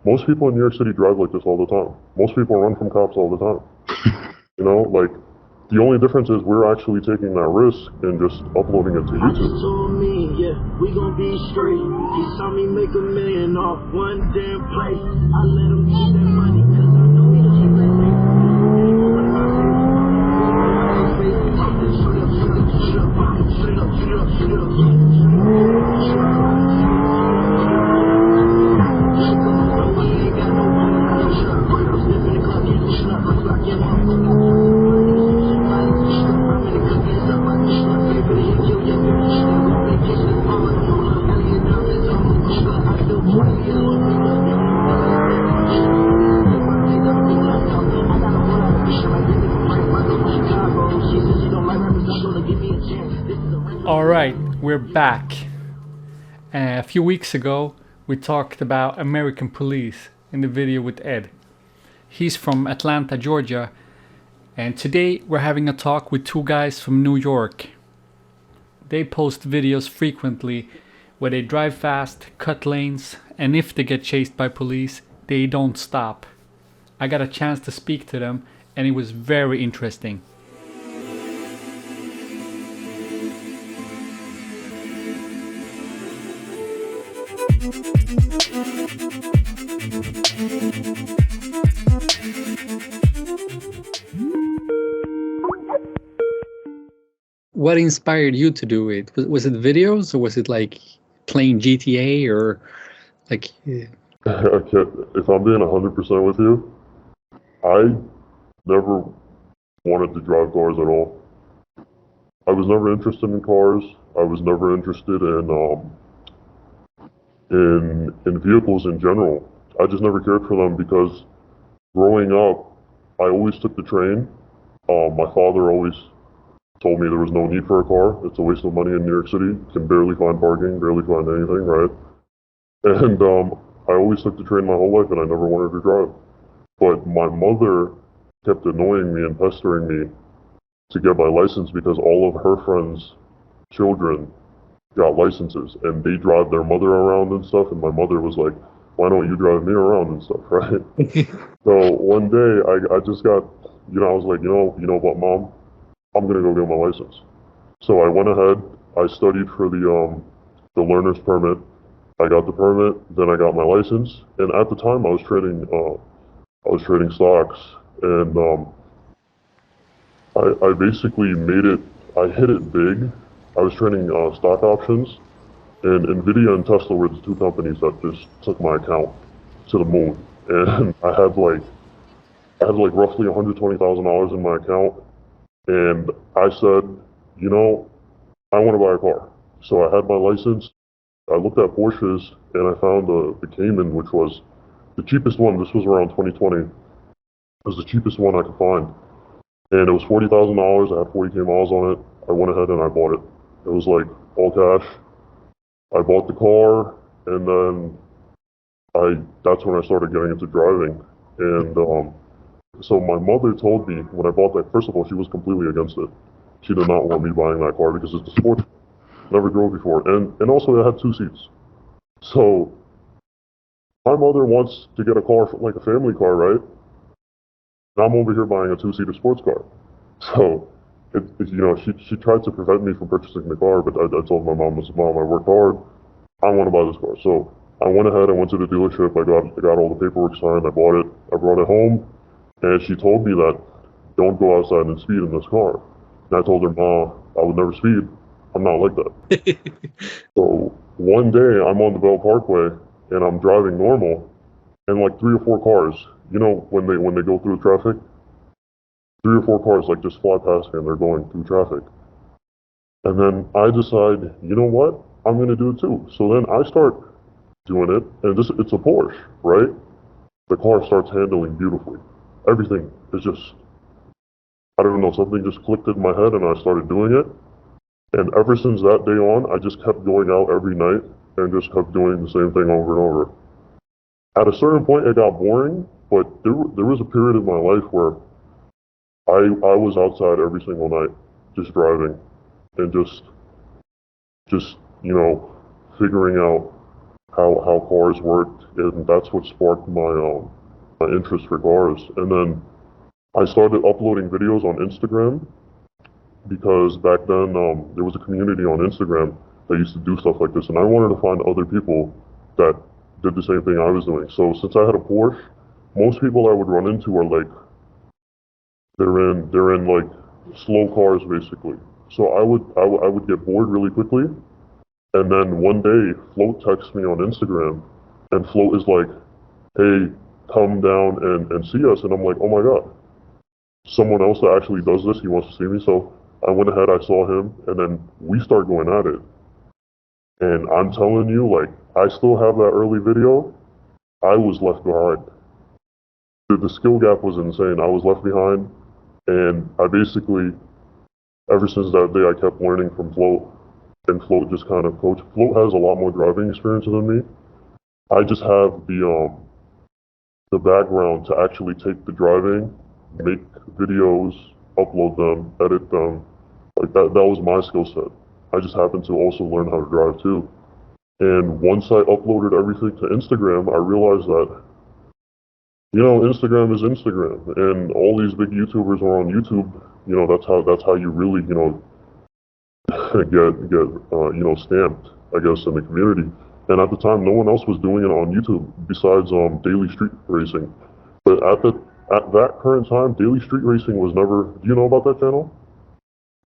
Most people in New York City drive like this all the time. Most people run from cops all the time. You know, like, the only difference is we're actually taking that risk and just uploading it to I just YouTube. told me, yeah, we gon' be straight. He saw me make $1 million off one damn play. I let him keep that money, cause I know he keep that safe. All right, we're back. A few weeks ago, we talked about American police in the video with Ed. He's from Atlanta, Georgia, and today we're having a talk with two guys from New York. They post videos frequently where they drive fast, cut lanes, and if they get chased by police, they don't stop. I got a chance to speak to them, and it was very interesting. What inspired you to do it? Was it videos, or was it like playing GTA, or like? If I'm being 100% with you, I never wanted to drive cars at all. I was never interested in cars. I was never interested in vehicles in general. I just never cared for them because growing up, I always took the train. My father always told me there was no need for a car. It's a waste of money in New York City. You can barely find parking, barely find anything, right? And I always took the train my whole life, and I never wanted to drive. But my mother kept annoying me and pestering me to get my license because all of her friends' children got licenses, and they drive their mother around and stuff, and my mother was like, why don't you drive me around and stuff, right? So one day, I just got, I was like, you know what, Mom? I'm gonna go get my license. So I went ahead, I studied for the learner's permit. I got the permit, then I got my license, and at the time I was trading stocks, and I basically made it. I hit it big. I was trading stock options, and Nvidia and Tesla were the two companies that just took my account to the moon. And I had like roughly $120,000 in my account, and I said, I want to buy a car. So I had my license. I looked at Porsches, and I found the Cayman, which was the cheapest one. This was around 2020. It was the cheapest one I could find. And it was $40,000. I had 40K miles on it. I went ahead and I bought it. It was like all cash. I bought the car, and then that's when I started getting into driving. And so my mother told me when I bought that, first of all, she was completely against it. She did not want me buying that car because it's a sports car. Never drove before. And also it had 2 seats. So my mother wants to get a car, like a family car, right? And I'm over here buying a 2-seater sports car. So, she tried to prevent me from purchasing the car, but I told my mom, I said, Mom, I worked hard. I want to buy this car. So I went ahead, I went to the dealership, I got all the paperwork signed, I bought it, I brought it home, and she told me that don't go outside and speed in this car. And I told her, Ma, I would never speed. I'm not like that. So one day I'm on the Bell Parkway and I'm driving normal, and like 3 or 4 cars, when they go through traffic, 3 or 4 cars like just fly past me and they're going through traffic. And then I decide, you know what? I'm gonna do it too. So then I start doing it, and it's a Porsche, right? The car starts handling beautifully. Everything is just, I don't know, something just clicked in my head and I started doing it. And ever since that day on, I just kept going out every night and just kept doing the same thing over and over. At a certain point, it got boring, but there was a period in my life where I was outside every single night, just driving, and just figuring out how cars worked, and that's what sparked my interest for cars. And then I started uploading videos on Instagram because back then there was a community on Instagram that used to do stuff like this, and I wanted to find other people that did the same thing I was doing. So since I had a Porsche, most people I would run into are like they're in like slow cars basically. So I would get bored really quickly, and then one day Float texts me on Instagram, and Float is like, "Hey, come down and see us," and I'm like, "Oh my god, someone else that actually does this, he wants to see me." So I went ahead, I saw him, and then we started going at it. And I'm telling you, like, I still have that early video. I was left behind. The skill gap was insane. I was left behind, and I basically, ever since that day, I kept learning from Float, and Float just kind of coached. Float has a lot more driving experience than me. I just have the background to actually take the driving, make videos, upload them, edit them. Like that was my skill set. I just happened to also learn how to drive too. And once I uploaded everything to Instagram, I realized that, Instagram is Instagram, and all these big YouTubers are on YouTube. That's how you really, get stamped, I guess, in the community. And at the time, no one else was doing it on YouTube besides Daily Street Racing. But at that current time, Daily Street Racing was never. Do you know about that channel?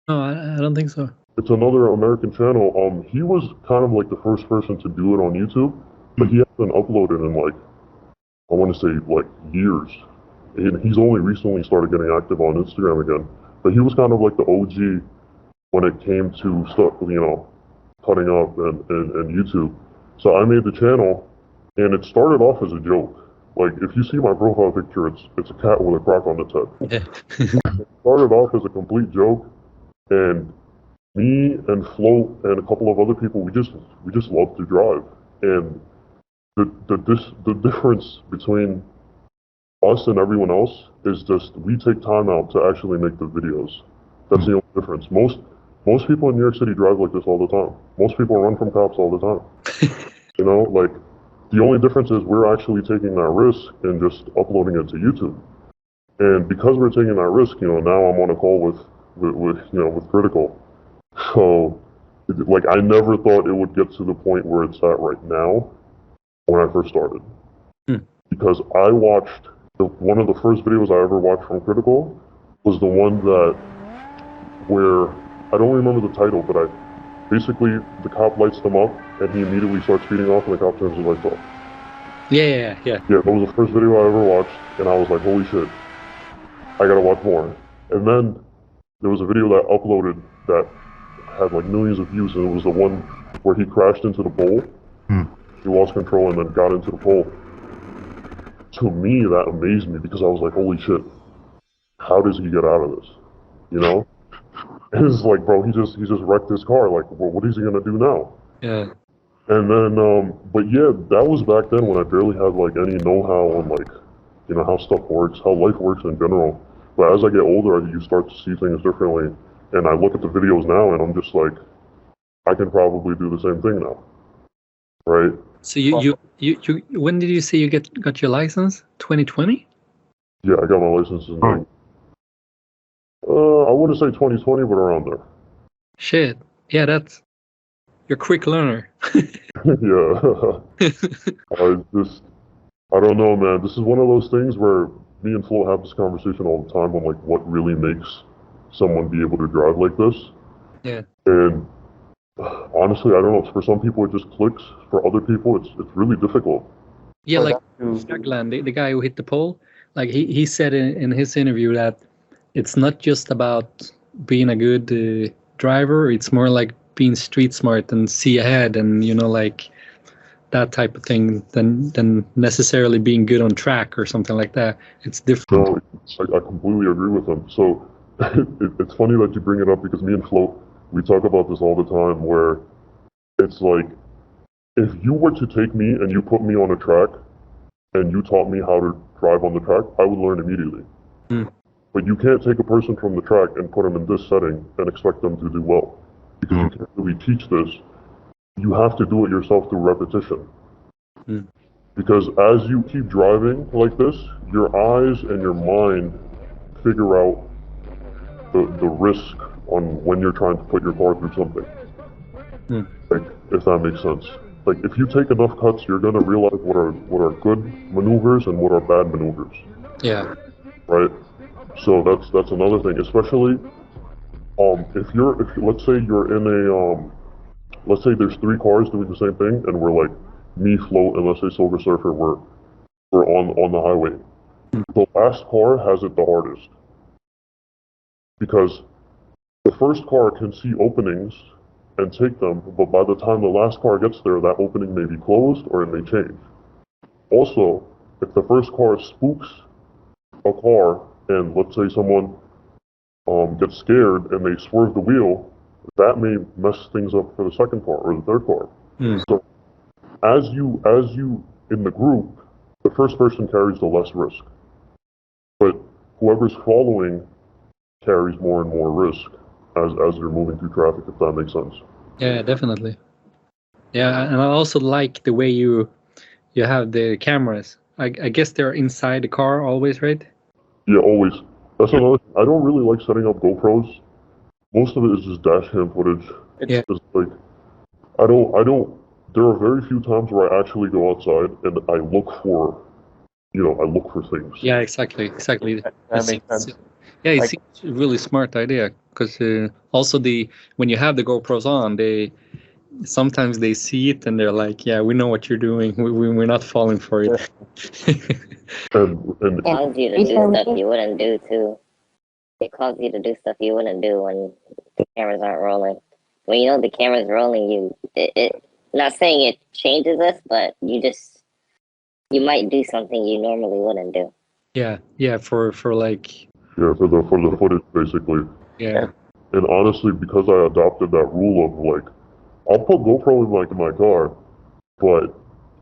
No, I don't think so. It's another American channel. He was kind of like the first person to do it on YouTube, but he hasn't uploaded in like, I want to say like years. And he's only recently started getting active on Instagram again. But he was kind of like the OG when it came to stuff, cutting up and YouTube. So I made the channel, and it started off as a joke. Like, if you see my profile picture, it's a cat with a crock on its head. Yeah. It started off as a complete joke, and me and Float and a couple of other people, we just love to drive. And the difference between us and everyone else is just we take time out to actually make the videos. That's the only difference. Most people in New York City drive like this all the time. Most people run from cops all the time. Like, the only difference is we're actually taking that risk and just uploading it to YouTube. And because we're taking that risk, now I'm on a call with Critical. So, like, I never thought it would get to the point where it's at right now when I first started. Because I watched, one of the first videos I ever watched from Critical was the one where, I don't remember the title, but basically the cop lights them up and he immediately starts speeding off and the cop turns his lights off. Yeah. Yeah, that was the first video I ever watched, and I was like, holy shit, I gotta watch more. And then there was a video that uploaded that had like millions of views, and it was the one where he crashed into the pole. He lost control and then got into the pole. To me, that amazed me because I was like, holy shit, how does he get out of this? And it's like, bro, he just wrecked his car. Like, well, what is he gonna do now? Yeah. And then, but yeah, that was back then when I barely had like any know-how on like, how stuff works, how life works in general. But as I get older, you start to see things differently. And I look at the videos now and I'm just like, I can probably do the same thing now. Right? So you when did you say you got your license? 2020? Yeah, I got my license in like, I wouldn't say 2020, but around there. Shit. Yeah, you're a quick learner. Yeah. I don't know, man. This is one of those things where me and Flo have this conversation all the time on like what really makes someone be able to drive like this. Yeah. And honestly, I don't know. For some people, it just clicks. For other people, it's really difficult. Yeah, like Shaglan, the guy who hit the pole, like he said in his interview that it's not just about being a good driver. It's more like being street smart and see ahead, and like that type of thing than necessarily being good on track or something like that. It's different. No, I completely agree with him. So it's funny that you bring it up because me and Flo, we talk about this all the time where it's like, if you were to take me and you put me on a track and you taught me how to drive on the track, I would learn immediately. But you can't take a person from the track and put them in this setting and expect them to do well. Because you can't really teach this. You have to do it yourself through repetition. Because as you keep driving like this, your eyes and your mind figure out the risk on when you're trying to put your car through something. Like, if that makes sense. Like, if you take enough cuts, you're gonna realize what are good maneuvers and what are bad maneuvers. Yeah. Right? So that's another thing. Especially, if let's say you're in a let's say there's 3 cars doing the same thing, and we're like me, Float, and let's say Silver Surfer, we're on the highway. The last car has it the hardest because the first car can see openings and take them, but by the time the last car gets there, that opening may be closed or it may change. Also, if the first car spooks a car and let's say someone gets scared and they swerve the wheel, that may mess things up for the second car or the third car. So as you in the group, the first person carries the less risk, but whoever's following carries more and more risk as you're moving through traffic, if that makes sense. Yeah, definitely. Yeah, and I also like the way you have the cameras. I guess they're inside the car always, right? Yeah, always. That's another thing. I don't really like setting up GoPros. Most of it is just dash cam footage. Yeah. It's like, I don't, there are very few times where I actually go outside and I look for things. Yeah, exactly. That makes sense. Yeah, it's a really smart idea because also when you have the GoPros on, sometimes they see it and they're like, "Yeah, we know what you're doing. We're not falling for it." And It causes you to do stuff you wouldn't do too. It causes you to do stuff you wouldn't do when the cameras aren't rolling. When you know the camera's rolling, not saying it changes us, but you might do something you normally wouldn't do. Yeah, for like. Yeah, for the footage basically. Yeah. And honestly, because I adopted that rule of like, I'll put GoPro in my car, but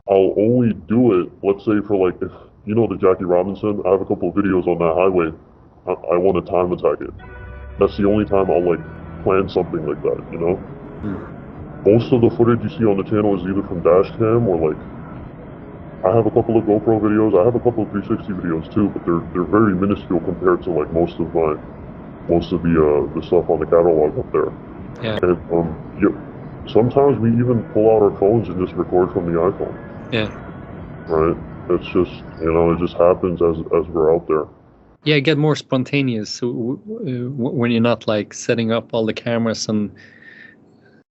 I'll only do it, let's say for like, if you know the Jackie Robinson, I have a couple of videos on that highway. I want to time attack it. That's the only time I'll like plan something like that, you know? Most of the footage you see on the channel is either from dash cam or like, I have a couple of GoPro videos, I have a couple of 360 videos too, but they're very minuscule compared to like most of the stuff on the catalog up there. Yeah. And sometimes we even pull out our phones and just record from the iPhone. Yeah. Right? It's just, it just happens as we're out there. Yeah, get more spontaneous when you're not like setting up all the cameras and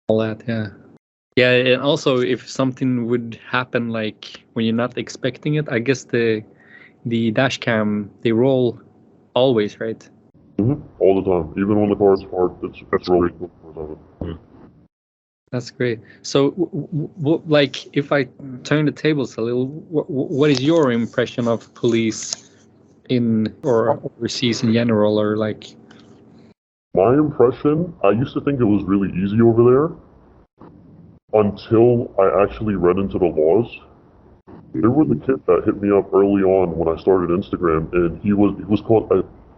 all that. Yeah. Yeah, and also if something would happen like when you're not expecting it, I guess the dash cam, they roll always, right? All the time. Even when the car's parked, it's rolling. That's great. So, like, if I turn the tables a little, what is your impression of police in or overseas in general, or like? My impression, I used to think it was really easy over there until I actually read into the laws. There was a kid that hit me up early on when I started Instagram, and he was called,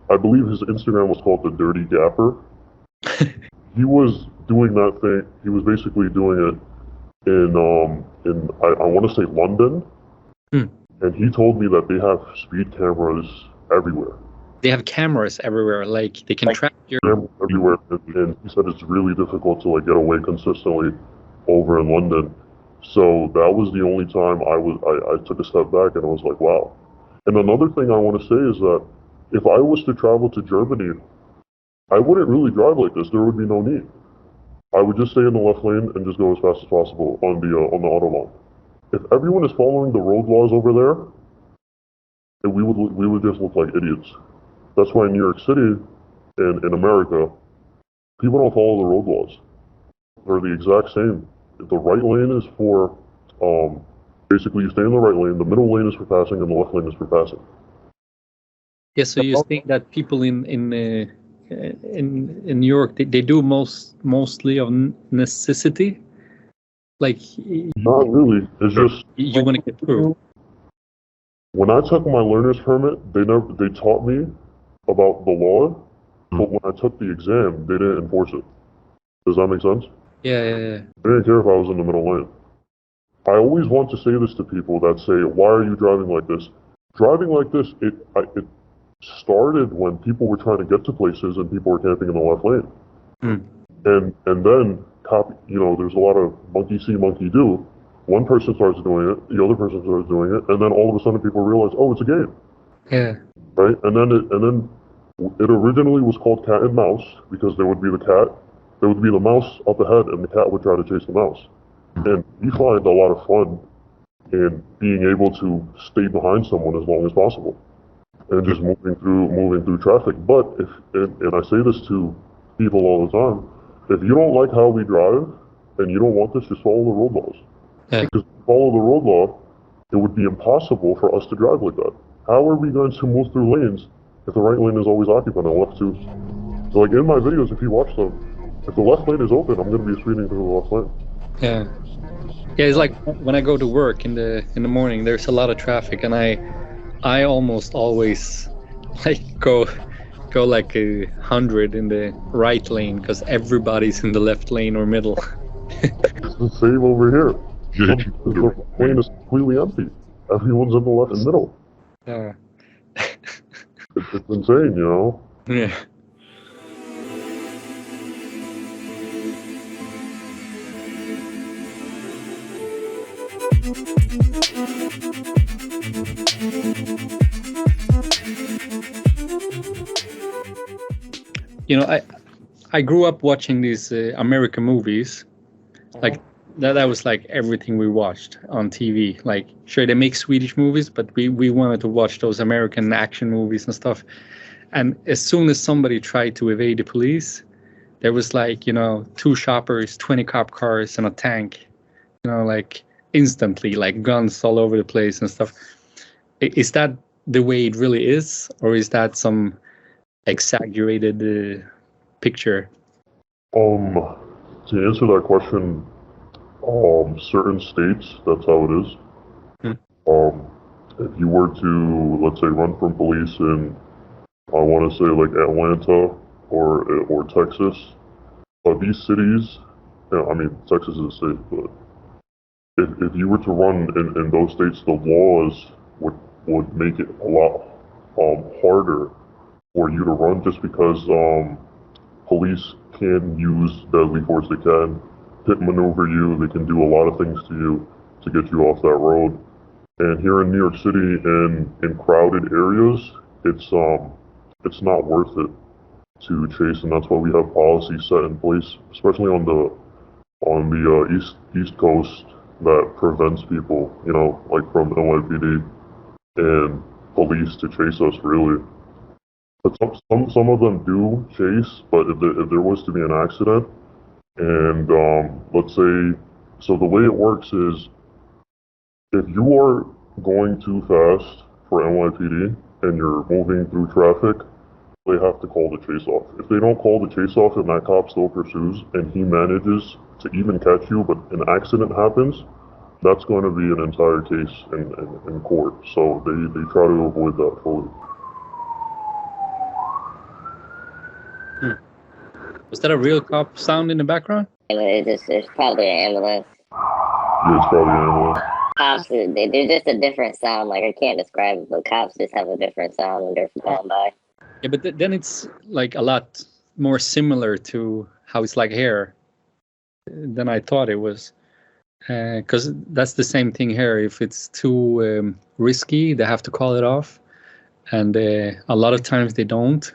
I believe his Instagram was called the Dirty Gapper. He was doing that thing. He was basically doing it in I want to say London, and he told me that they have speed cameras everywhere. They have cameras everywhere, like they can track your cameras everywhere, and he said it's really difficult to like get away consistently over in London. So that was the only time I took a step back and I was like, wow. And another thing I want to say is that if I was to travel to Germany, I wouldn't really drive like this. There would be no need. I would just stay in the left lane and just go as fast as possible on the autobahn. If everyone is following the road laws over there, we would just look like idiots. That's why in New York City and in America, people don't follow the road laws. They're the exact same. The right lane is for basically you stay in the right lane. The middle lane is for passing, and the left lane is for passing. Yeah. So you think that people in New York they do mostly of necessity, like? Not really. It's just you want to get through. When I took my learner's permit, they taught me about the law, but when I took the exam, they didn't enforce it. Does that make sense? Yeah. They didn't care if I was in the middle lane. I always want to say this to people that say, "Why are you driving like this?" Driving like this, it started when people were trying to get to places and people were camping in the left lane. And then there's a lot of monkey see, monkey do. One person starts doing it, the other person starts doing it, and then all of a sudden people realize, oh, it's a game. Yeah. Right? And then it originally was called cat and mouse because there would be the mouse up ahead, and the cat would try to chase the mouse. And we find a lot of fun in being able to stay behind someone as long as possible, and just moving through traffic. But and I say this to people all the time, if you don't like how we drive and you don't want this, just follow the road laws. Yeah. Because if you follow the road law, it would be impossible for us to drive like that. How are we going to move through lanes if the right lane is always occupied and the left two? Like in my videos, if you watch them, if the left lane is open, I'm going to be speeding through the left lane. Yeah. Yeah, it's like when I go to work in the morning, there's a lot of traffic, and I almost always like go like 100 in the right lane because everybody's in the left lane or middle. It's the same over here. The lane is completely empty. Everyone's in the left and middle. Yeah. It's insane, you know? Yeah. You know, I grew up watching these American movies. Like that was like everything we watched on TV. Like, sure, they make Swedish movies, but we wanted to watch those American action movies and stuff. And as soon as somebody tried to evade the police, there was like, 2 shoppers, 20 cop cars, and a tank. Like instantly, like guns all over the place and stuff. Is that the way it really is, or is that some exaggerated picture? To answer that question, certain states, that's how it is. If you were to, let's say, run from police in, I want to say like Atlanta or Texas, these cities, I mean, Texas is a state, but if you were to run in those states, the laws would make it a lot harder for you to run, just because police can use deadly force. They can pit maneuver you. They can do a lot of things to you to get you off that road. And here in New York City, in crowded areas, it's not worth it to chase, and that's why we have policies set in place, especially on the East Coast, that prevents people, like from NYPD and police to chase us, really. But some of them do chase, but if there was to be an accident, and let's say, so the way it works is, if you are going too fast for NYPD and you're moving through traffic, they have to call the chase off. If they don't call the chase off and that cop still pursues and he manages to even catch you, but an accident happens, that's going to be an entire case in court. So they try to avoid that fully. Was that a real cop sound in the background? It's probably an ambulance. Yeah, it's probably an ambulance. Cops, they're just a different sound. Like, I can't describe it, but cops just have a different sound when they're going by. Yeah, but then it's like a lot more similar to how it's like here than I thought it was. Because that's the same thing here. If it's too risky, they have to call it off. And a lot of times they don't,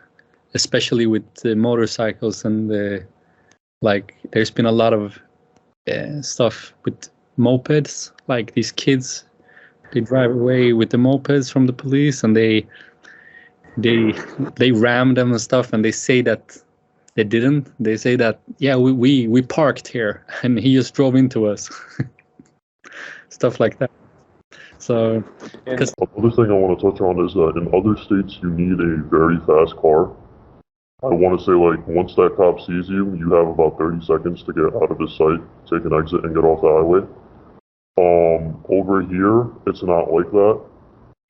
especially with the motorcycles. And like, there's been a lot of stuff with mopeds. Like, these kids, they drive away with the mopeds from the police, and they ram them and stuff, and they say that they didn't. They say that, yeah, we parked here and he just drove into us. Stuff like that. So, because another thing I want to touch on is that in other states you need a very fast car. I want to say, like, once that cop sees you, you have about 30 seconds to get out of his sight, take an exit, and get off the highway. Over here, it's not like that.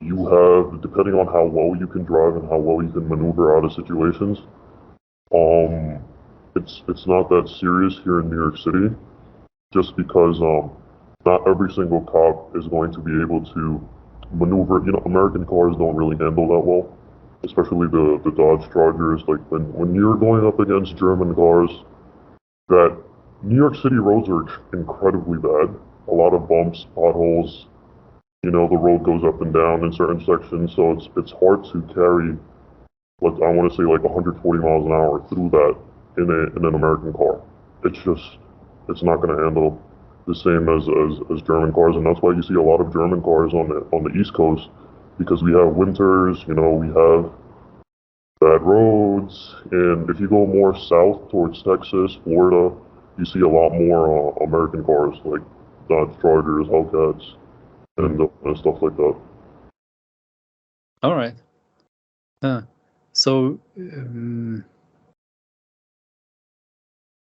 You have, depending on how well you can drive and how well you can maneuver out of situations, it's not that serious here in New York City, just because not every single cop is going to be able to maneuver. You know, American cars don't really handle that well, especially the Dodge Chargers. Like when you're going up against German cars, that New York City roads are incredibly bad. A lot of bumps, potholes. You know, the road goes up and down in certain sections, so it's hard to carry, like, I want to say like 140 miles an hour through that in an American car. It's not going to handle the same as German cars, and that's why you see a lot of German cars on the East Coast, because we have winters, you know, we have bad roads, and if you go more south towards Texas, Florida, you see a lot more American cars like Dodge Chargers, Hellcats, and stuff like that. All right. So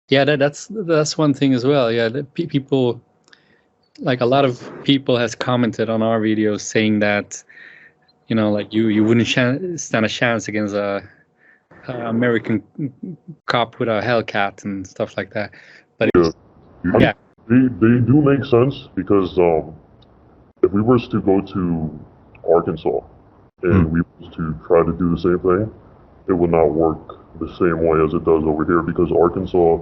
yeah, that's one thing as well. Yeah, people, like a lot of people has commented on our videos saying that, you know, like you wouldn't stand a chance against a American cop with a Hellcat and stuff like that. But yeah, they do make sense, because if we were to go to Arkansas and we were to try to do the same thing, it would not work the same way as it does over here, because Arkansas,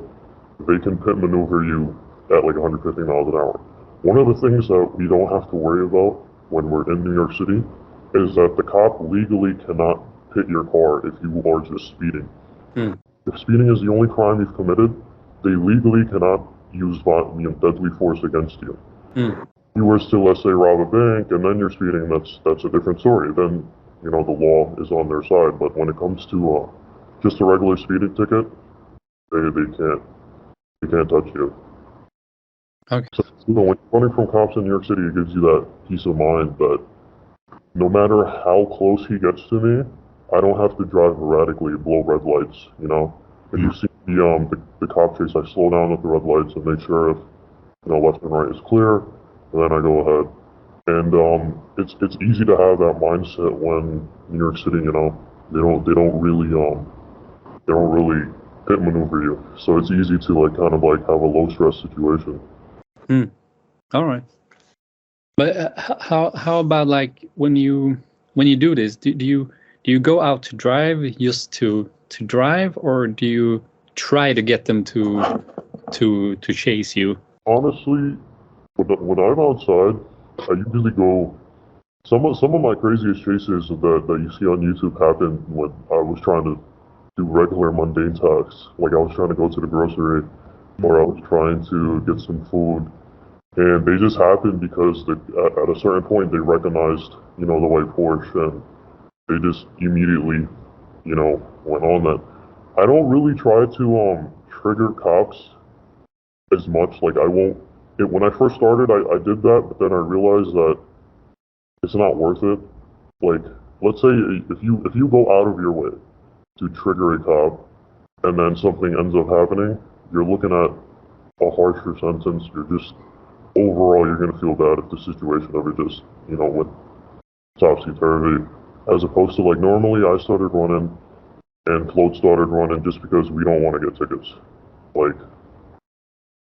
they can pit maneuver you at like 150 miles an hour. One of the things that we don't have to worry about when we're in New York City is that the cop legally cannot pit your car if you are just speeding. If speeding is the only crime you've committed, they legally cannot use deadly force against you. You were to, let's say, rob a bank and then you're speeding, that's a different story. Then, you know, the law is on their side. But when it comes to just a regular speeding ticket, they can't touch you. Okay. So, you know, when you're running from cops in New York City, it gives you that peace of mind that no matter how close he gets to me, I don't have to drive erratically, blow red lights. You know, if you see the cop chase, I slow down at the red lights and make sure if, you know, left and right is clear, and then I go ahead. And it's easy to have that mindset when New York City, you know, they don't really pit maneuver you, so it's easy to like kind of like have a low stress situation. All right. But how about like when you do this, do you go out to drive just to drive, or do you try to get them to chase you? Honestly, when I'm outside, I usually go. Some of my craziest chases that you see on YouTube happened when I was trying to do regular mundane tasks. Like I was trying to go to the grocery, or I was trying to get some food, and they just happened because at a certain point they recognized, you know, the white Porsche, and they just immediately, you know, went on that. I don't really try to trigger cops as much. Like I won't. When I first started, I did that, but then I realized that it's not worth it. Like, let's say if you go out of your way to trigger a cop, and then something ends up happening, you're looking at a harsher sentence. Overall, you're gonna feel bad if the situation ever just, you know, went topsy-turvy. As opposed to, like, normally I started running and Float started running just because we don't want to get tickets. Like,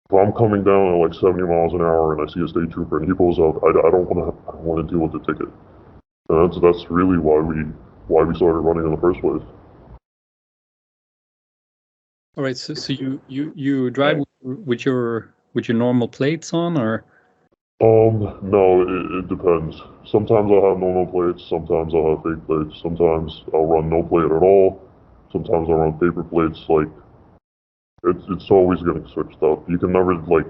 if I'm coming down at like 70 miles an hour and I see a state trooper and he pulls up, I don't want to deal with the ticket. And that's really why we started running in the first place. All right, so you drive with your normal plates on, or? No, it depends. Sometimes I'll have normal plates, sometimes I'll have fake plates, sometimes I'll run no plate at all, sometimes I'll run paper plates. Like, it's always getting switched up. You can never, like,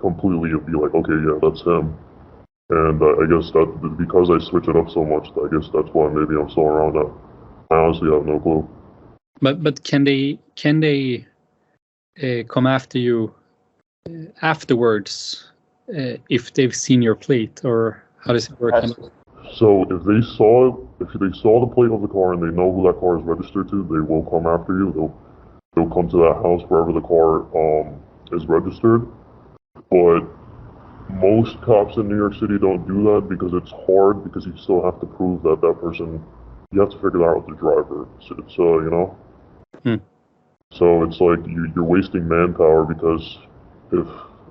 completely be like, okay, yeah, that's him. And I guess that because I switch it up so much, I guess that's why maybe I'm still around that. I honestly have no clue. But can they come after you afterwards if they've seen your plate, or how does it work? So if they saw the plate of the car and they know who that car is registered to, they will come after you. They'll come to that house wherever the car is registered. But most cops in New York City don't do that because it's hard, because you still have to prove that person, you have to figure out the driver. So it's you know. So it's like you're wasting manpower, because if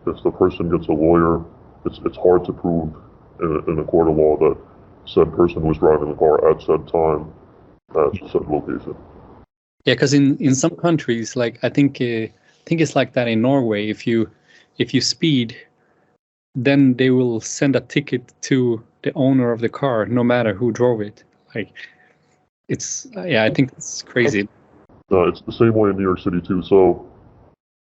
if the person gets a lawyer, it's hard to prove in a court of law that said person was driving the car at said time at said location. Yeah, because in some countries, like I think it's like that in Norway. If you speed, then they will send a ticket to the owner of the car, no matter who drove it. Like it's I think it's crazy. It's the same way in New York City too. So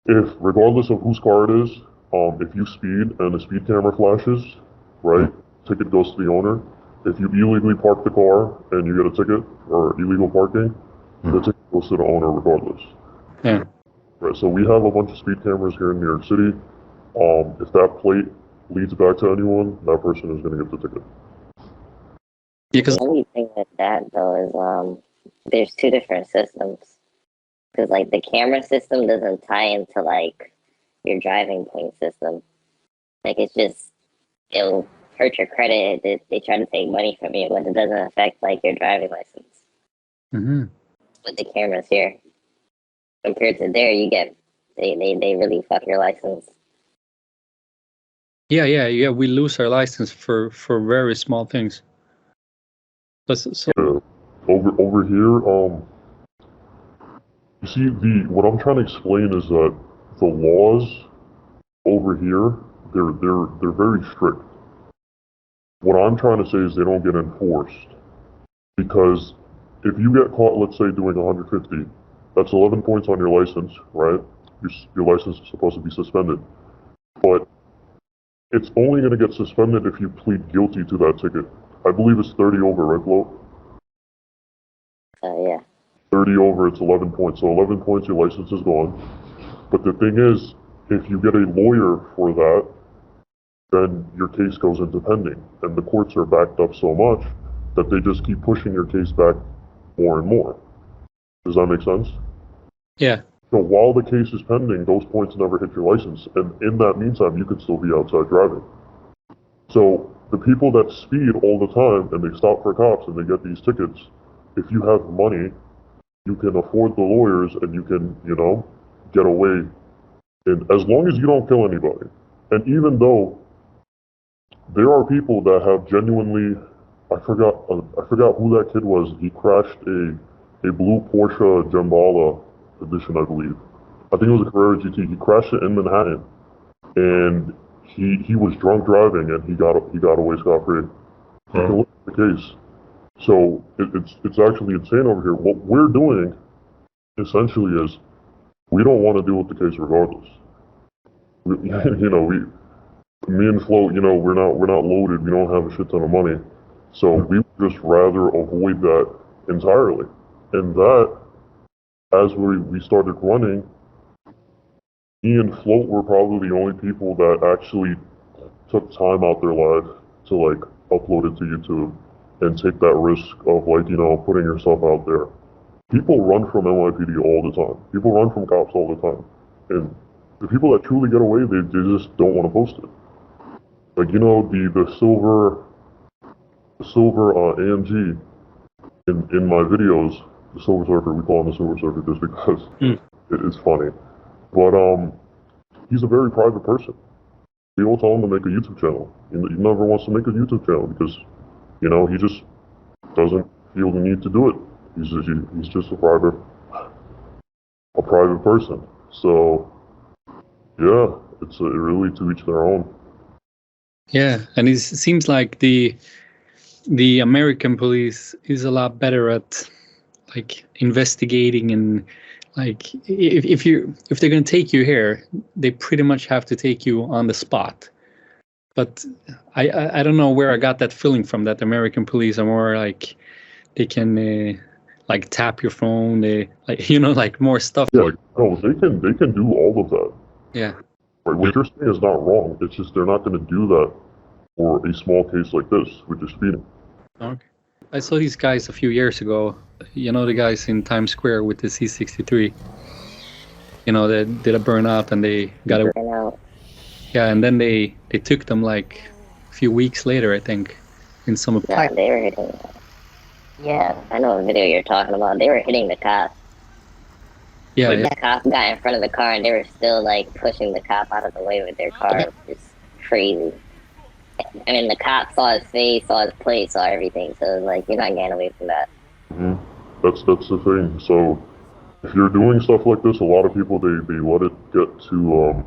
if regardless of whose car it is, if you speed and the speed camera flashes, right, ticket goes to the owner. If you illegally park the car and you get a ticket or illegal parking, the ticket goes to the owner regardless. Yeah. Right. So we have a bunch of speed cameras here in New York City. If that plate leads back to anyone, that person is going to get the ticket. Yeah, because the only thing with that though is there's two different systems. Because like the camera system doesn't tie into like your driving point system. Like it's just it'll hurt your credit. They try to take money from you, but it doesn't affect like your driving license. Mm-hmm. With the cameras here, compared to there, you get they really fuck your license. Yeah. We lose our license for very small things. But so Over here, you see what I'm trying to explain is that the laws over here they're very strict. What I'm trying to say is they don't get enforced because if you get caught, let's say doing 150, that's 11 points on your license, right? Your license is supposed to be suspended, but it's only going to get suspended if you plead guilty to that ticket. I believe it's 30 over, right, Flo? Yeah. 30 over, it's 11 points. So 11 points, your license is gone. But the thing is, if you get a lawyer for that, then your case goes into pending. And the courts are backed up so much that they just keep pushing your case back more and more. Does that make sense? yeah. So while the case is pending, those points never hit your license. And in that meantime, you could still be outside driving. So the people that speed all the time and they stop for cops and they get these tickets, if you have money, you can afford the lawyers and you can, get away. And as long as you don't kill anybody. And even though there are people that have genuinely, I forgot who that kid was. He crashed a blue Porsche Gembala edition, I believe. I think it was a Carrera GT. He crashed it in Manhattan, and he was drunk driving, and he got away scot-free. You can look at the case. So it's actually insane over here. What we're doing, essentially, is we don't want to deal with the case regardless. Me and Float, we're not loaded. We don't have a shit ton of money, so we would just rather avoid that entirely. And that, as we started running, me and Float were probably the only people that actually took time out their life to like upload it to YouTube and take that risk of putting yourself out there. People run from NYPD all the time. People run from cops all the time, and the people that truly get away, they just don't want to post it. Like the silver AMG in my videos, the Silver Surfer, we call him the Silver Surfer just because it is funny. But he's a very private person. People tell him to make a YouTube channel. He never wants to make a YouTube channel because he just doesn't feel the need to do it. He's just a private person. So yeah, it's really to each their own. Yeah, and it seems like the American police is a lot better at like investigating, and like if they're gonna take you here, they pretty much have to take you on the spot. But I don't know where I got that feeling from, that American police are more like they can like tap your phone, they like more stuff. Yeah, no, they can do all of that. Yeah. Right, what you're saying is not wrong. It's just they're not going to do that for a small case like this, which is speeding. Okay. I saw these guys a few years ago. The guys in Times Square with the C63. They did a burnout and they got a Burnout. Yeah, and then they took them like a few weeks later, I think, in some of No, they were hitting. Yeah, I know what video you're talking about. They were hitting the cops. Yeah, Like, yeah. the cop got in front of the car and they were still like pushing the cop out of the way with their car. It's crazy. I mean, the cop saw his face, saw his plate, saw everything. So like, you're not getting away from that. Hmm. That's the thing. So if you're doing stuff like this, a lot of people they let it get to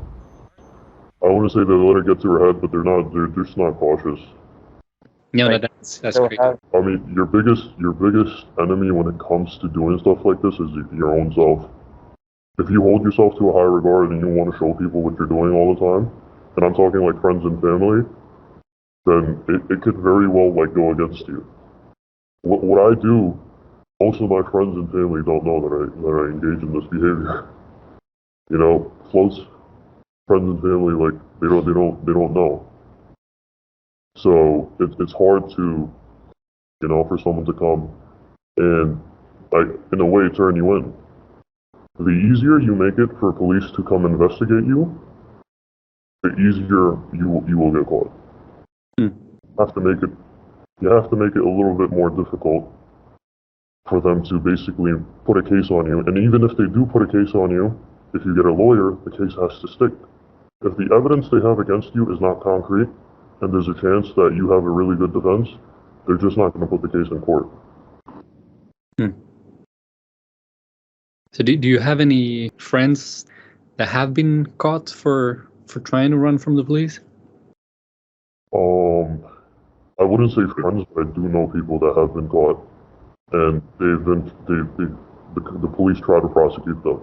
I want to say they let it get to their head, but they're just not cautious. No, Like, that's So great. have, I mean, your biggest enemy when it comes to doing stuff like this is your own self. If you hold yourself to a high regard and you want to show people what you're doing all the time, and I'm talking like friends and family, then it could very well like go against you. What I do, most of my friends and family don't know that I engage in this behavior. You know, Float's friends and family like they don't know. So it's hard to, you know, for someone to come and like in a way turn you in. The easier you make it for police to come investigate you, the easier you will get caught. Hmm. You have to make it a little bit more difficult for them to basically put a case on you. And even if they do put a case on you, if you get a lawyer, the case has to stick. If the evidence they have against you is not concrete, and there's a chance that you have a really good defense, they're just not going to put the case in court. So do you have any friends that have been caught for trying to run from the police? I wouldn't say friends, but I do know people that have been caught, and the police try to prosecute them.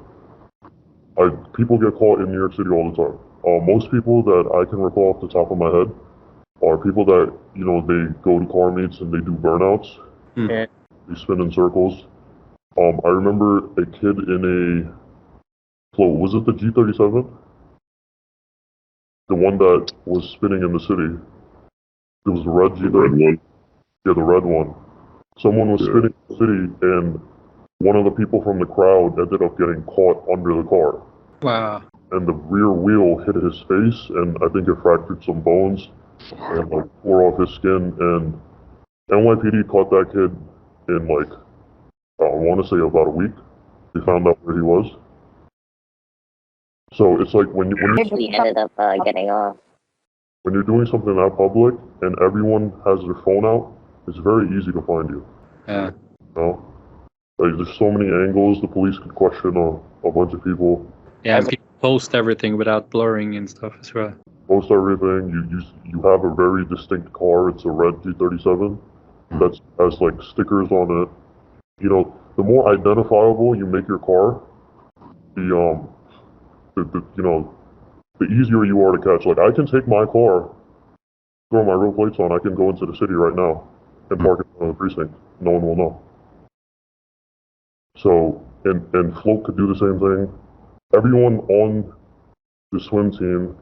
People get caught in New York City all the time. Most people that I can recall off the top of my head are people that, you know, they go to car meets and they do burnouts. and They spin in circles. I remember a kid in a float. Was it the G37? The one that was spinning in the city. It was the red G37. Yeah, the red one. Someone was spinning in the city, and one of the people from the crowd ended up getting caught under the car. Wow. And the rear wheel hit his face, and I think it fractured some bones and like tore off his skin. And NYPD caught that kid in like I want to say about a week. They found out where he was. So it's like when He ended up getting off. when you're doing something that public and everyone has their phone out, it's very easy to find you. Yeah. You know, like there's so many angles. The police could question a bunch of people. Yeah, and people post everything without blurring and stuff as well. Post everything. You have a very distinct car. It's a red G37 that has like stickers on it. You know, the more identifiable you make your car, you know, the easier you are to catch. Like I can take my car, throw my real plates on. I can go into the city right now and park it in the precinct. No one will know. So, and Float could do the same thing. Everyone on the swim team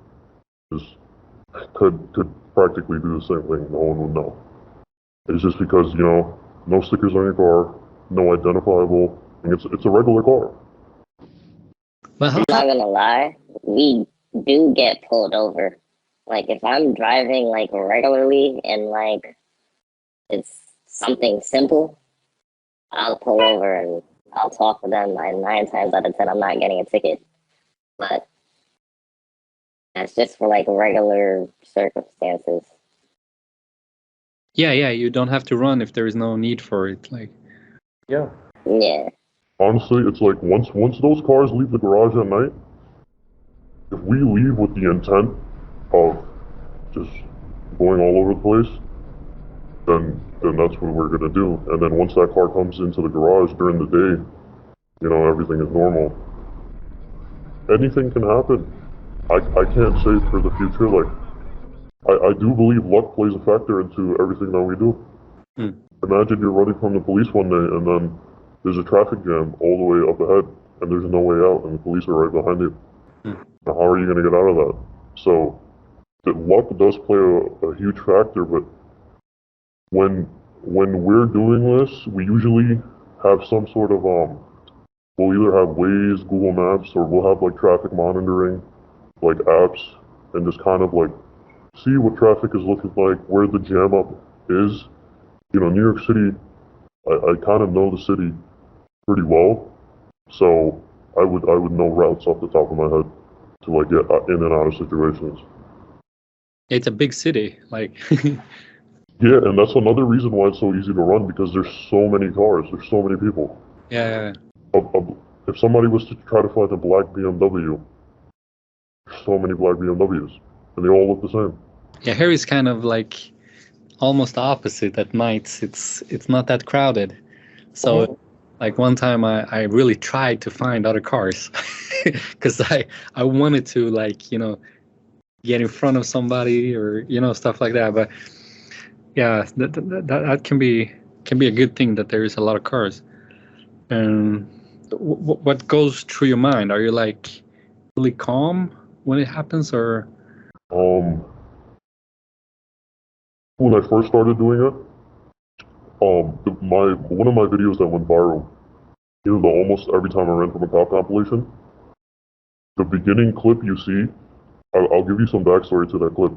could practically do the same thing. No one would know. It's just because, you know, no stickers on your car, no identifiable. And it's a regular car. Well, I'm not gonna lie, we do get pulled over. Like if I'm driving like regularly and like it's something simple, I'll pull over and I'll talk to them, and 9 times out of 10 I'm not getting a ticket. But that's just for like regular circumstances. yeah, you don't have to run if there is no need for it. Like, yeah. Yeah. Honestly, it's like once those cars leave the garage at night, if we leave with the intent of just going all over the place, then that's what we're gonna do. And then once that car comes into the garage during the day, you know, everything is normal. Anything can happen. I can't say for the future. Like I do believe luck plays a factor into everything that we do. Imagine you're running from the police one day and then there's a traffic jam all the way up ahead and there's no way out and the police are right behind you. Now, how are you going to get out of that? So the luck does play a huge factor, but when we're doing this, we usually have some sort of we'll either have Waze, Google Maps, or we'll have like traffic monitoring, like apps, and just kind of like see what traffic is looking like, where the jam up is. You know, New York City, I kind of know the city pretty well, so I would know routes off the top of my head to like get in and out of situations. It's a big city, like. Yeah, and that's another reason why it's so easy to run, because there's so many cars, there's so many people. Yeah. If somebody was to try to find a black BMW, there's so many black BMWs, and they all look the same. Yeah, here is kind of like almost the opposite at nights. It's not that crowded. So like one time I really tried to find other cars because I wanted to, like, you know, get in front of somebody or, you know, stuff like that. But yeah, that can be a good thing that there is a lot of cars. And what goes through your mind? Are you like really calm when it happens, or? When I first started doing it, one of my videos that went viral, you know, the almost every time I ran from a cop compilation, the beginning clip you see, I'll give you some backstory to that clip.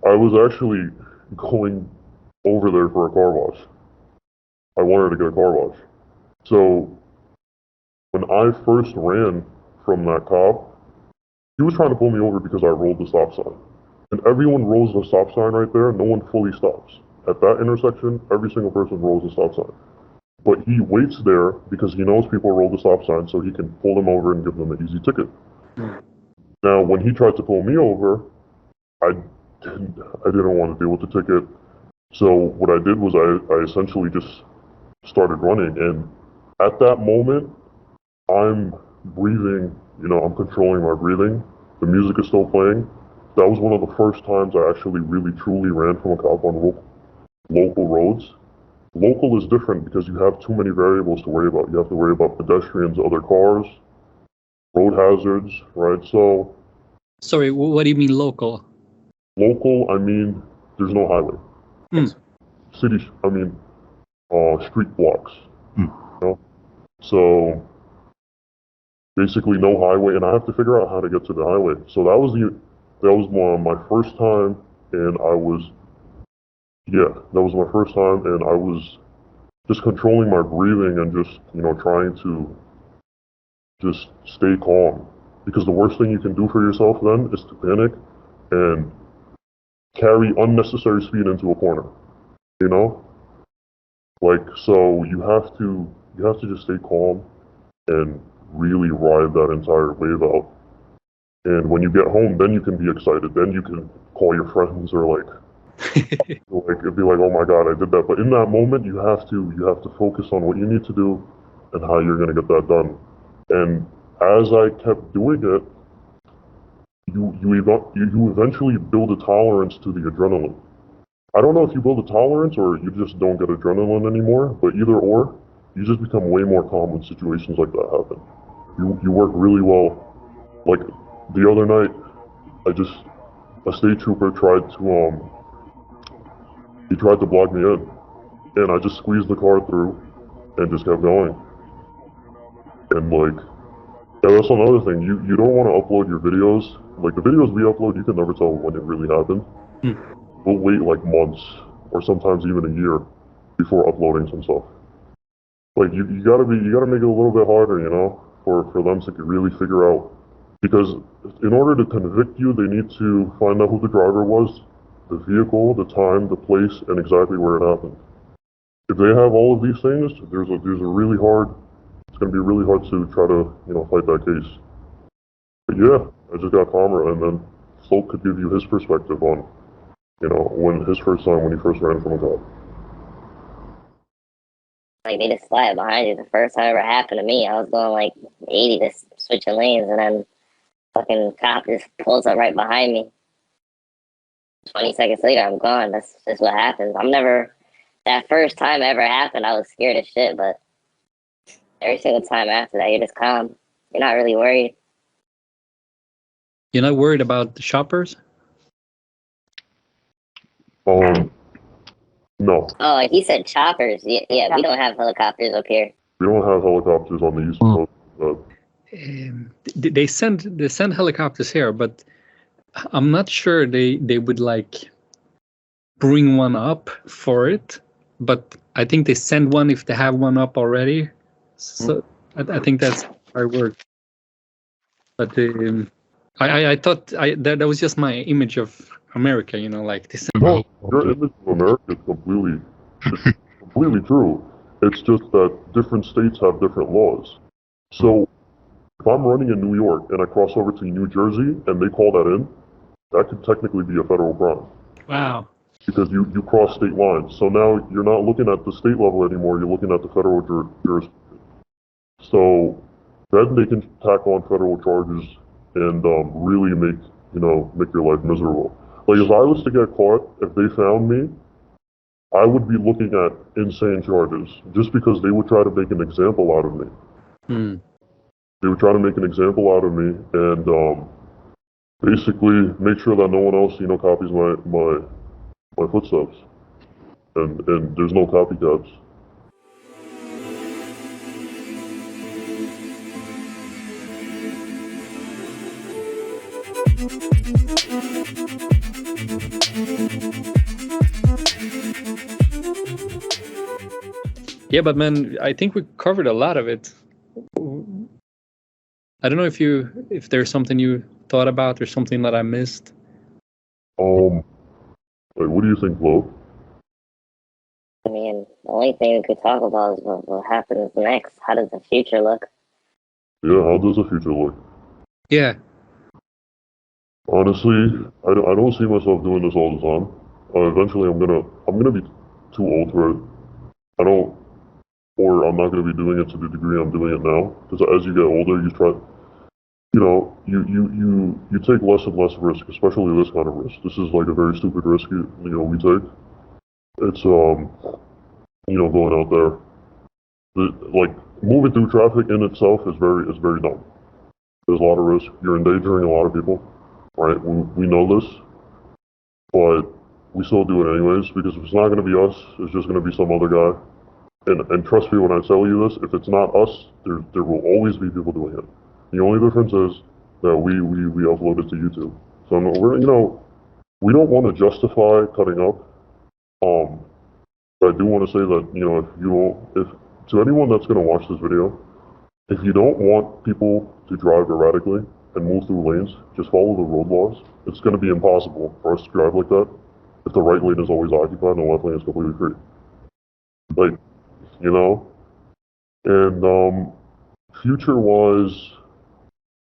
I was actually going over there for a car wash. I wanted to get a car wash. So when I first ran from that cop, he was trying to pull me over because I rolled the stop sign. And everyone rolls the stop sign right there, no one fully stops. At that intersection, every single person rolls the stop sign. But he waits there because he knows people roll the stop sign, so he can pull them over and give them an easy ticket. Now, when he tried to pull me over, I didn't want to deal with the ticket. So what I did was I essentially just started running. And at that moment, I'm breathing, you know, I'm controlling my breathing. The music is still playing. That was one of the first times I actually really truly ran from a cop on local roads. Local is different because you have too many variables to worry about. You have to worry about pedestrians, other cars, road hazards, right? So... Sorry, what do you mean local? Local, I mean, there's no highway. City, I mean, street blocks. You know? So, basically no highway, and I have to figure out how to get to the highway. So that was my first time, and that was my first time, and I was just controlling my breathing and just, you know, trying to just stay calm. Because the worst thing you can do for yourself then is to panic and carry unnecessary speed into a corner, you know? Like, so you have to just stay calm and really ride that entire wave out. And when you get home, then you can be excited. Then you can call your friends or like it'd be like, oh my God, I did that. But in that moment, you have to focus on what you need to do and how you're gonna get that done. And as I kept doing it, you eventually build a tolerance to the adrenaline. I don't know if you build a tolerance or you just don't get adrenaline anymore, but either or, you just become way more calm when situations like that happen. You work really well. Like the other night, a state trooper tried to block me in, and I just squeezed the car through and just kept going. And like, yeah, that's another thing. You don't want to upload your videos. Like the videos we upload, you can never tell when it really happened. We'll wait like months or sometimes even a year before uploading some stuff. Like you gotta make it a little bit harder, you know, for them to really figure out. Because in order to convict you, they need to find out who the driver was, the vehicle, the time, the place, and exactly where it happened. If they have all of these things, it's going to be really hard to try to, you know, fight that case. But yeah, I just got calmer, and then Float could give you his perspective on, you know, when he first ran from a cop. Like, they just slide behind you. The first time it ever happened to me, I was going like 80 to switching lanes, and then fucking cop just pulls up right behind me. 20 seconds later, I'm gone. That's just what happens. That first time it ever happened, I was scared as shit, but every single time after that, you're just calm. You're not really worried. You're not worried about the shoppers? No. Oh, he said choppers. Yeah, we don't have helicopters up here. We don't have helicopters on the East Coast. They send helicopters here, but I'm not sure they would like bring one up for it. But I think they send one if they have one up already. So I think that's how it works. But I thought that was just my image of America, like this. No, your image of America is completely true. It's just that different states have different laws. So if I'm running in New York and I cross over to New Jersey and they call that in, that could technically be a federal crime. Wow. Because you cross state lines. So now you're not looking at the state level anymore, you're looking at the federal jurisdiction. So then they can tack on federal charges and really make your life miserable. Like if I was to get caught, if they found me, I would be looking at insane charges just because they would try to make an example out of me. They would try to make an example out of me and basically make sure that no one else, copies my footsteps. And there's no copycats. Yeah, but man, I think we covered a lot of it. I don't know if there's something you thought about or something that I missed. What do you think, Flo? I mean, the only thing we could talk about is what happens next. How does the future look? Yeah, how does the future look? Yeah. Honestly, I don't see myself doing this all the time. Eventually, I'm gonna be too old for it. I'm not gonna be doing it to the degree I'm doing it now. Because as you get older, you try, you take less and less risk, especially this kind of risk. This is like a very stupid risk we take. It's going out there. Like moving through traffic in itself is very dumb. There's a lot of risk. You're endangering a lot of people, right? We know this, but we still do it anyways because if it's not going to be us, it's just going to be some other guy. And trust me when I tell you this, if it's not us, there will always be people doing it. The only difference is that we upload it to YouTube. So we don't want to justify cutting up. But I do want to say that if to anyone that's going to watch this video, if you don't want people to drive erratically and move through lanes, just follow the road laws. It's going to be impossible for us to drive like that if the right lane is always occupied and the left lane is completely free. And future-wise,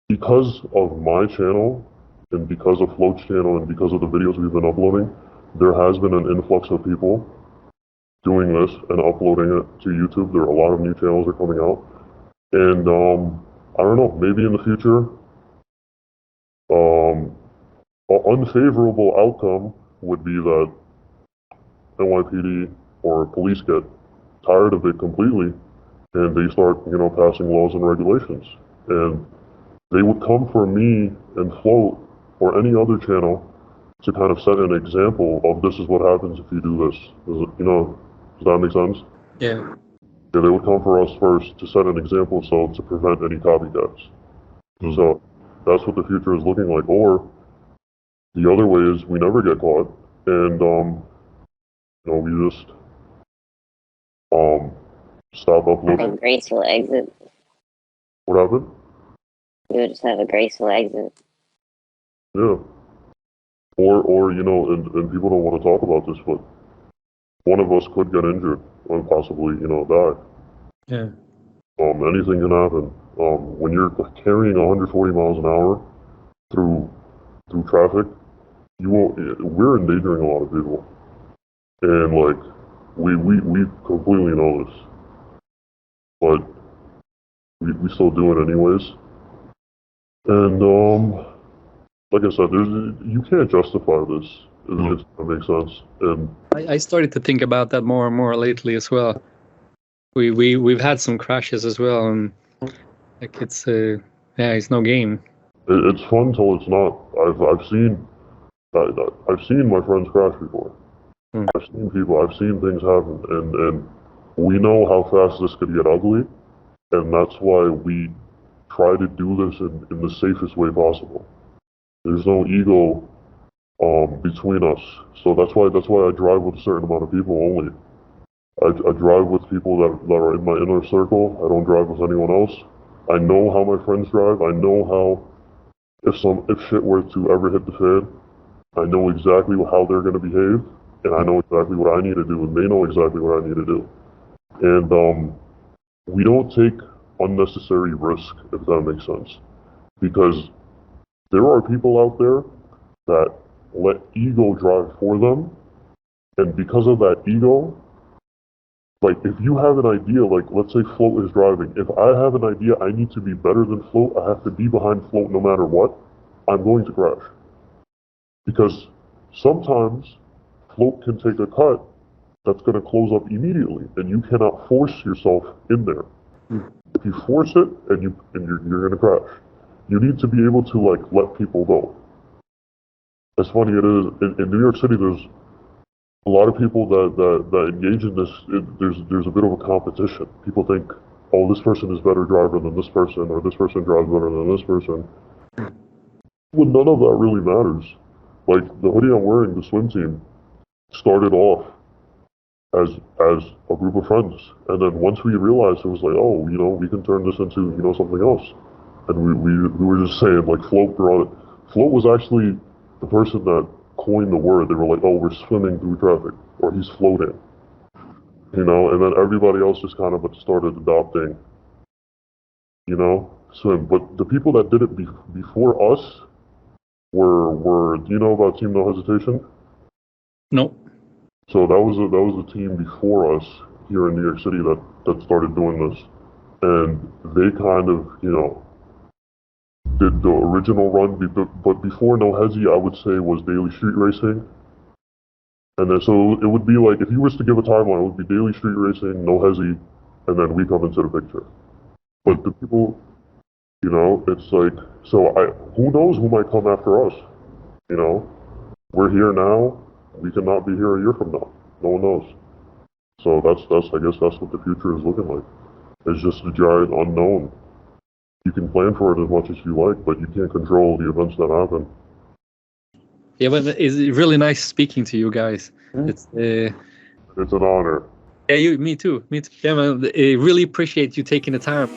because of my channel and because of Float's channel and because of the videos we've been uploading, there has been an influx of people doing this and uploading it to YouTube. There are a lot of new channels that are coming out. And I don't know, maybe in the future, an unfavorable outcome would be that NYPD or police get tired of it completely and they start, passing laws and regulations. And they would come for me and Float or any other channel to kind of set an example of this is what happens if you do this. Does that make sense? Yeah. Yeah, they would come for us first to set an example so to prevent any copycats. So that's what the future is looking like. Or the other way is we never get caught and we just stop uploading. A graceful exit. What happened? You would just have a graceful exit. Yeah. Or and people don't want to talk about this, but one of us could get injured and possibly, die. Yeah. Anything can happen. When you're carrying 140 miles an hour through traffic, we're endangering a lot of people. And we completely know this. But we still do it anyways. And like I said, you can't justify this. If that makes sense. And I started to think about that more and more lately as well. We've had some crashes as well, and it's no game. It's fun till it's not. I've seen my friends crash before. I've seen things happen, and we know how fast this could get ugly, and that's why we try to do this in the safest way possible. There's no ego between us, so that's why I drive with a certain amount of people only. I drive with people that are in my inner circle. I don't drive with anyone else. I know how my friends drive. I know how if shit were to ever hit the fan, I know exactly how they're going to behave, and I know exactly what I need to do, and they know exactly what I need to do. And we don't take unnecessary risk, if that makes sense, because there are people out there that let ego drive for them, and because of that ego, like if you have an idea, like let's say Float is driving, if I have an idea I need to be better than Float, I have to be behind Float no matter what, I'm going to crash. Because sometimes Float can take a cut that's going to close up immediately, and you cannot force yourself in there. If you force it, and you're going to crash. You need to be able to like let people go. As funny it is, in New York City, there's a lot of people that engage in this. There's a bit of a competition. People think, oh, this person is a better driver than this person, or this person drives better than this person. Well, none of that really matters. Like the hoodie I'm wearing, the swim team, started off as a group of friends, and then once we realized it was like, oh, you know, we can turn this into, you know, something else, and we were just saying like Float brought it. Float was actually the person that coined the word. They were like, oh, we're swimming through traffic, or he's floating, you know, and then everybody else just kind of started adopting, you know, swim. But the people that did it before us were do you know about Team No Hesitation? No. So that was the team before us here in New York City that started doing this, and they kind of, you know, did the original run, but before No Hezi, I would say was Daily Street Racing, and then so it would be like if you was to give a timeline, it would be Daily Street Racing, No Hezi, and then we come into the picture. But the people, you know, it's like, so who knows who might come after us, you know? We're here now. We cannot be here a year from now. No one knows. So I guess that's what the future is looking like. It's just a giant unknown. You can plan for it as much as you like, but you can't control the events that happen. Yeah, but it's really nice speaking to you guys. It's an honor. Yeah, me too. Yeah, man, I really appreciate you taking the time.